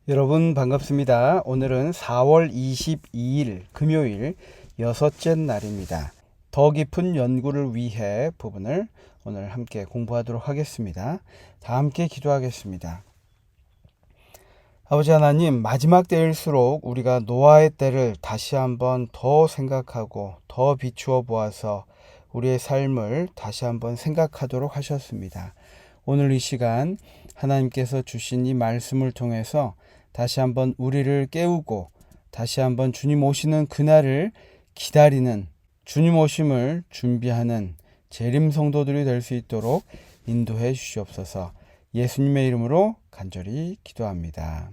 여러분 반갑습니다. 오늘은 4월 22일 금요일 여섯째 날입니다. 더 깊은 연구를 위해 부분을 오늘 함께 공부하도록 하겠습니다. 다 함께 기도하겠습니다. 아버지 하나님, 마지막 때일수록 우리가 노아의 때를 다시 한번 더 생각하고 더 비추어 보아서 우리의 삶을 다시 한번 생각하도록 하셨습니다. 오늘 이 시간 하나님께서 주신 이 말씀을 통해서 다시 한번 우리를 깨우고 다시 한번 주님 오시는 그날을 기다리는, 주님 오심을 준비하는 재림 성도들이 될 수 있도록 인도해 주시옵소서. 예수님의 이름으로 간절히 기도합니다.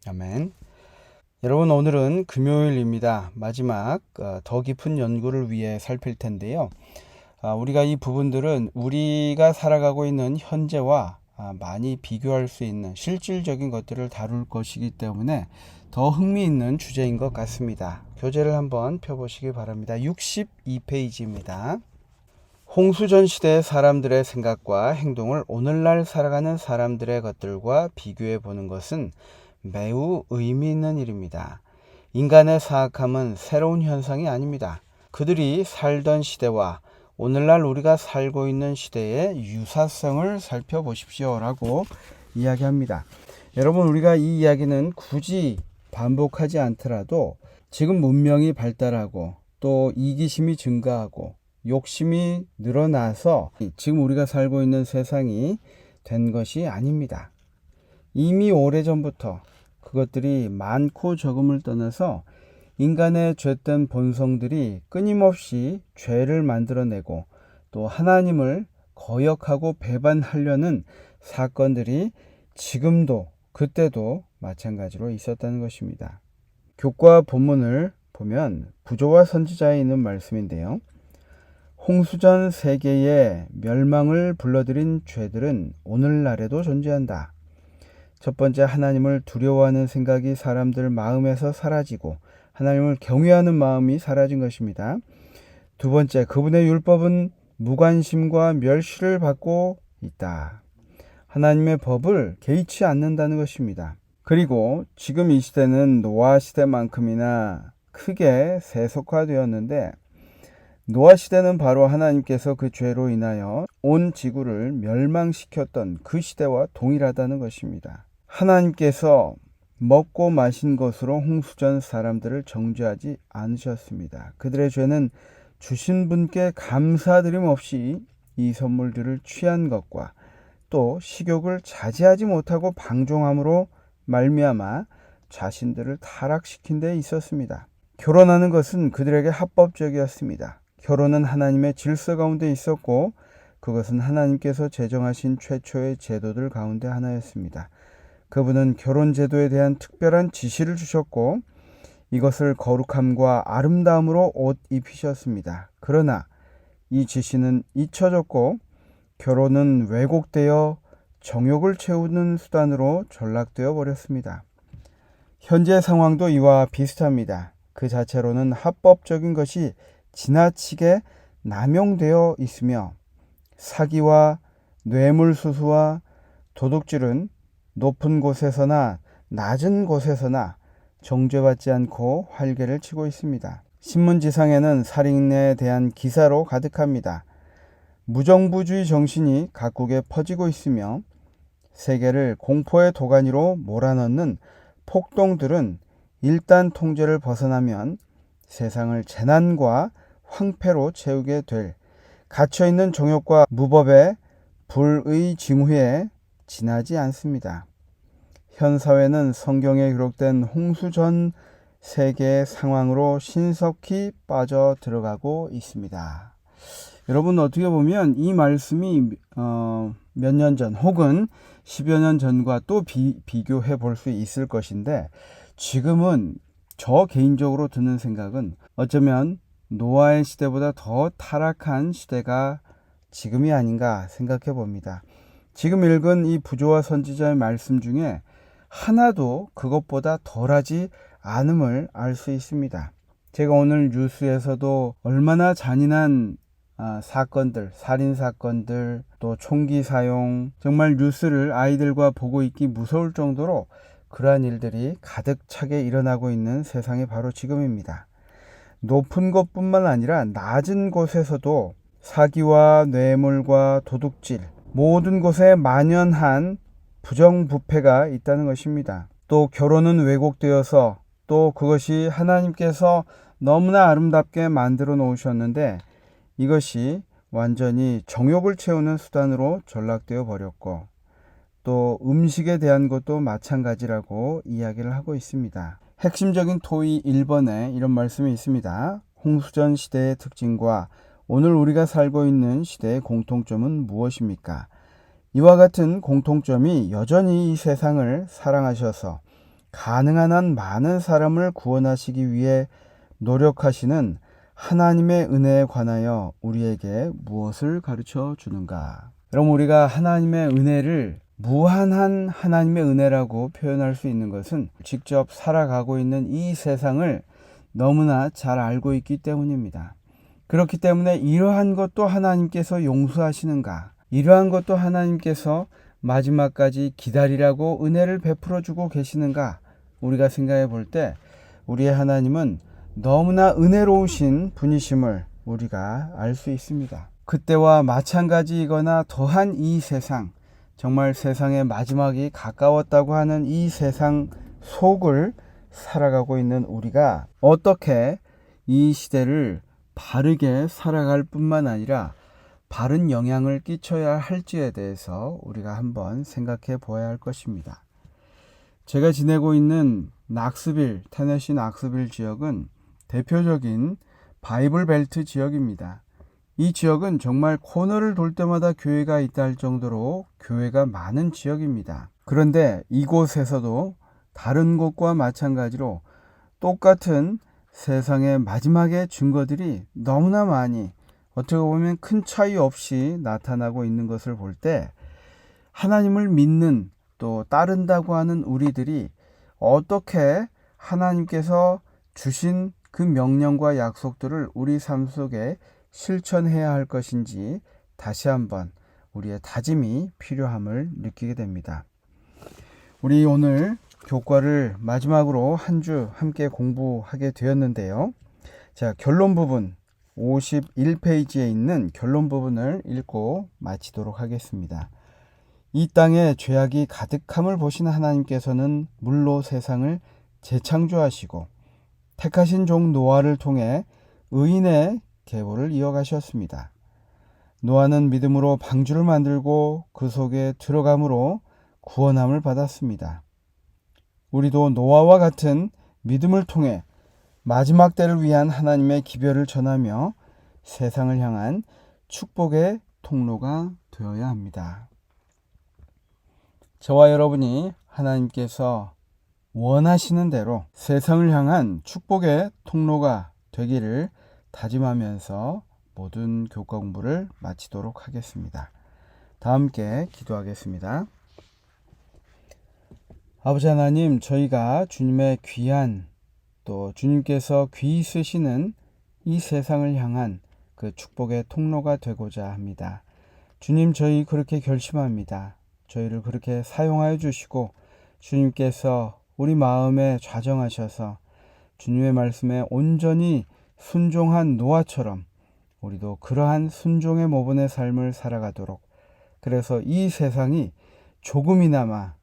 아멘. 여러분, 오늘은 금요일입니다. 마지막 더 깊은 연구를 위해 살필 텐데요. 우리가 이 부분들은 우리가 살아가고 있는 현재와 많이 비교할 수 있는 실질적인 것들을 다룰 것이기 때문에 더 흥미있는 주제인 것 같습니다. 교재를 한번 펴보시기 바랍니다. 62페이지입니다. 홍수전 시대의 사람들의 생각과 행동을 오늘날 살아가는 사람들의 것들과 비교해 보는 것은 매우 의미 있는 일입니다. 인간의 사악함은 새로운 현상이 아닙니다. 그들이 살던 시대와 오늘날 우리가 살고 있는 시대의 유사성을 살펴보십시오 라고 이야기합니다. 여러분, 우리가 이 이야기는 굳이 반복하지 않더라도 지금 문명이 발달하고 또 이기심이 증가하고 욕심이 늘어나서 지금 우리가 살고 있는 세상이 된 것이 아닙니다. 이미 오래전부터 그것들이 많고 적음을 떠나서 인간의 죄된 본성들이 끊임없이 죄를 만들어내고 또 하나님을 거역하고 배반하려는 사건들이 지금도 그때도 마찬가지로 있었다는 것입니다. 교과 본문을 보면 부조와 선지자에 있는 말씀인데요. 홍수전 세계의 멸망을 불러들인 죄들은 오늘날에도 존재한다. 첫 번째, 하나님을 두려워하는 생각이 사람들 마음에서 사라지고 하나님을 경외하는 마음이 사라진 것입니다. 두 번째, 그분의 율법은 무관심과 멸시를 받고 있다. 하나님의 법을 개의치 않는다는 것입니다. 그리고 지금 이 시대는 노아 시대만큼이나 크게 세속화되었는데, 노아 시대는 바로 하나님께서 그 죄로 인하여 온 지구를 멸망시켰던 그 시대와 동일하다는 것입니다. 하나님께서 먹고 마신 것으로 홍수전 사람들을 정죄하지 않으셨습니다. 그들의 죄는 주신 분께 감사드림 없이 이 선물들을 취한 것과 또 식욕을 자제하지 못하고 방종함으로 말미암아 자신들을 타락시킨 데 있었습니다. 결혼하는 것은 그들에게 합법적이었습니다. 결혼은 하나님의 질서 가운데 있었고 그것은 하나님께서 제정하신 최초의 제도들 가운데 하나였습니다. 그분은 결혼 제도에 대한 특별한 지시를 주셨고 이것을 거룩함과 아름다움으로 옷 입히셨습니다. 그러나 이 지시는 잊혀졌고 결혼은 왜곡되어 정욕을 채우는 수단으로 전락되어 버렸습니다. 현재 상황도 이와 비슷합니다. 그 자체로는 합법적인 것이 지나치게 남용되어 있으며 사기와 뇌물수수와 도둑질은 높은 곳에서나 낮은 곳에서나 정죄받지 않고 활개를 치고 있습니다. 신문지상에는 살인에 대한 기사로 가득합니다. 무정부주의 정신이 각국에 퍼지고 있으며 세계를 공포의 도가니로 몰아넣는 폭동들은 일단 통제를 벗어나면 세상을 재난과 황폐로 채우게 될 갇혀있는 정욕과 무법의 불의 징후에 지나지 않습니다. 현 사회는 성경에 기록된 홍수전 세계의 상황으로 신속히 빠져 들어가고 있습니다. 여러분, 어떻게 보면 이 말씀이 몇 년 전 혹은 10여 년 전과 또 비교해 볼 수 있을 것인데, 지금은 저 개인적으로 드는 생각은 어쩌면 노아의 시대보다 더 타락한 시대가 지금이 아닌가 생각해 봅니다. 지금 읽은 이 부조와 선지자의 말씀 중에 하나도 그것보다 덜하지 않음을 알 수 있습니다. 제가 오늘 뉴스에서도 얼마나 잔인한 사건들, 살인 사건들, 또 총기 사용, 정말 뉴스를 아이들과 보고 있기 무서울 정도로 그러한 일들이 가득 차게 일어나고 있는 세상이 바로 지금입니다. 높은 곳뿐만 아니라 낮은 곳에서도 사기와 뇌물과 도둑질, 모든 곳에 만연한 부정부패가 있다는 것입니다. 또 결혼은 왜곡되어서 또 그것이 하나님께서 너무나 아름답게 만들어 놓으셨는데 이것이 완전히 정욕을 채우는 수단으로 전락되어 버렸고, 또 음식에 대한 것도 마찬가지라고 이야기를 하고 있습니다. 핵심적인 토의 1번에 이런 말씀이 있습니다. 홍수전 시대의 특징과 오늘 우리가 살고 있는 시대의 공통점은 무엇입니까? 이와 같은 공통점이 여전히 이 세상을 사랑하셔서 가능한 한 많은 사람을 구원하시기 위해 노력하시는 하나님의 은혜에 관하여 우리에게 무엇을 가르쳐 주는가? 그럼 우리가 하나님의 은혜를 무한한 하나님의 은혜라고 표현할 수 있는 것은 직접 살아가고 있는 이 세상을 너무나 잘 알고 있기 때문입니다. 그렇기 때문에 이러한 것도 하나님께서 용서하시는가? 이러한 것도 하나님께서 마지막까지 기다리라고 은혜를 베풀어 주고 계시는가? 우리가 생각해 볼 때 우리의 하나님은 너무나 은혜로우신 분이심을 우리가 알 수 있습니다. 그때와 마찬가지이거나 더한 이 세상, 정말 세상의 마지막이 가까웠다고 하는 이 세상 속을 살아가고 있는 우리가 어떻게 이 시대를 바르게 살아갈 뿐만 아니라 바른 영향을 끼쳐야 할지에 대해서 우리가 한번 생각해 보아야 할 것입니다. 제가 지내고 있는 낙스빌, 테네시 낙스빌 지역은 대표적인 바이블 벨트 지역입니다. 이 지역은 정말 코너를 돌 때마다 교회가 있다 할 정도로 교회가 많은 지역입니다. 그런데 이곳에서도 다른 곳과 마찬가지로 똑같은 세상의 마지막의 증거들이 너무나 많이 어떻게 보면 큰 차이 없이 나타나고 있는 것을 볼 때 하나님을 믿는 또 따른다고 하는 우리들이 어떻게 하나님께서 주신 그 명령과 약속들을 우리 삶 속에 실천해야 할 것인지 다시 한번 우리의 다짐이 필요함을 느끼게 됩니다. 우리 오늘 교과를 마지막으로 한 주 함께 공부하게 되었는데요. 자, 결론 부분 51페이지에 있는 결론 부분을 읽고 마치도록 하겠습니다. 이 땅에 죄악이 가득함을 보신 하나님께서는 물로 세상을 재창조하시고 택하신 종 노아를 통해 의인의 계보를 이어가셨습니다. 노아는 믿음으로 방주를 만들고 그 속에 들어감으로 구원함을 받았습니다. 우리도 노아와 같은 믿음을 통해 마지막 때를 위한 하나님의 기별을 전하며 세상을 향한 축복의 통로가 되어야 합니다. 저와 여러분이 하나님께서 원하시는 대로 세상을 향한 축복의 통로가 되기를 다짐하면서 모든 교과 공부를 마치도록 하겠습니다. 다 함께 기도하겠습니다. 아버지 하나님, 저희가 주님의 귀한 또 주님께서 귀히 쓰시는 이 세상을 향한 그 축복의 통로가 되고자 합니다. 주님, 저희 그렇게 결심합니다. 저희를 그렇게 사용하여 주시고 주님께서 우리 마음에 좌정하셔서 주님의 말씀에 온전히 순종한 노아처럼 우리도 그러한 순종의 모범의 삶을 살아가도록, 그래서 이 세상이 조금이나마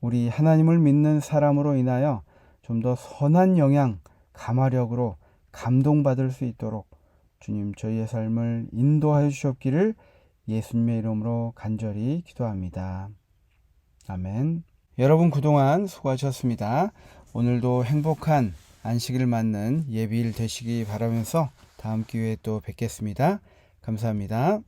우리 하나님을 믿는 사람으로 인하여 좀 더 선한 영향, 감화력으로 감동받을 수 있도록 주님 저희의 삶을 인도하여 주셨기를 예수님의 이름으로 간절히 기도합니다. 아멘. 여러분 그동안 수고하셨습니다. 오늘도 행복한 안식일 맞는 예비일 되시기 바라면서 다음 기회에 또 뵙겠습니다. 감사합니다.